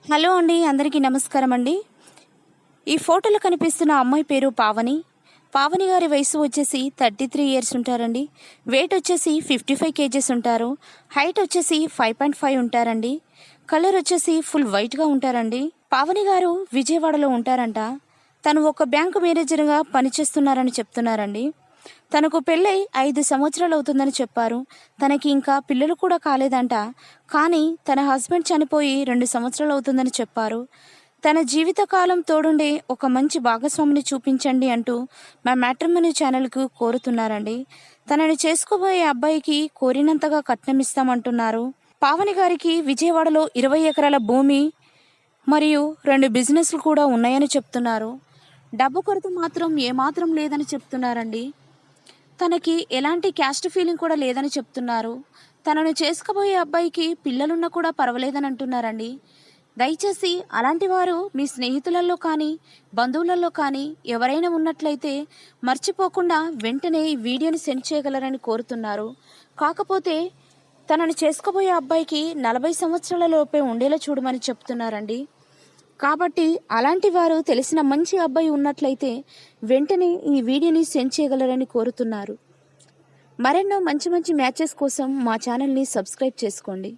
Hello అండి, అందరికీ నమస్కారం అండి. ఈ ఫోటోలో కనిపిస్తున్న అమ్మాయి పేరు పావని. పావని గారి వయసు వచ్చేసి 33 ఇయర్స్ ఉంటారండి. వెయిట్ వచ్చేసి 55 కేజెస్ ఉంటారు. హైట్ వచ్చేసి 5.5 ఉంటారండి. కలర్ వచ్చేసి ఫుల్ వైట్గా ఉంటారండి. పావని గారు విజయవాడలో ఉంటారంట. తను ఒక బ్యాంకు మేనేజర్గా పనిచేస్తున్నారని చెప్తున్నారండి. తనకు పెళ్ళై 5 సంవత్సరాలు అవుతుందని చెప్పారు. తనకి ఇంకా పిల్లలు కూడా కాలేదంట. కానీ తన హస్బెండ్ చనిపోయి 2 సంవత్సరాలు అవుతుందని చెప్పారు. తన జీవితకాలం తోడుండే ఒక మంచి భాగస్వామిని చూపించండి అంటూ మా మ్యాట్రిమోనీ ఛానల్కు కోరుతున్నారండి. తనని చేసుకోబోయే అబ్బాయికి కోరినంతగా కట్నం ఇస్తామంటున్నారు. పావని గారికి విజయవాడలో 20 ఎకరాల భూమి మరియు 2 బిజినెస్లు కూడా ఉన్నాయని చెప్తున్నారు. డబ్బు కొరత మాత్రం ఏమాత్రం లేదని చెప్తున్నారండి. తనకి ఎలాంటి క్యాస్ట్ ఫీలింగ్ కూడా లేదని చెప్తున్నారు. తనను చేసుకోబోయే అబ్బాయికి పిల్లలున్నా కూడా పర్వాలేదని అంటున్నారండి. దయచేసి అలాంటి వారు మీ స్నేహితులలో కానీ బంధువులలో కానీ ఎవరైనా ఉన్నట్లయితే మర్చిపోకుండా వెంటనే ఈ వీడియోని సెండ్ చేయగలరని కోరుతున్నారు. కాకపోతే తనను చేసుకోబోయే అబ్బాయికి 40 సంవత్సరాల లోపే ఉండేలా చూడమని చెప్తున్నారండి. కాబట్టి అలాంటి వారు తెలిసిన మంచి అబ్బాయి ఉన్నట్లయితే వెంటనే ఈ వీడియోని సెండ్ చేయగలరని కోరుతున్నారు. మరెన్నో మంచి మంచి మ్యాచెస్ కోసం మా ఛానల్ని సబ్స్క్రైబ్ చేసుకోండి.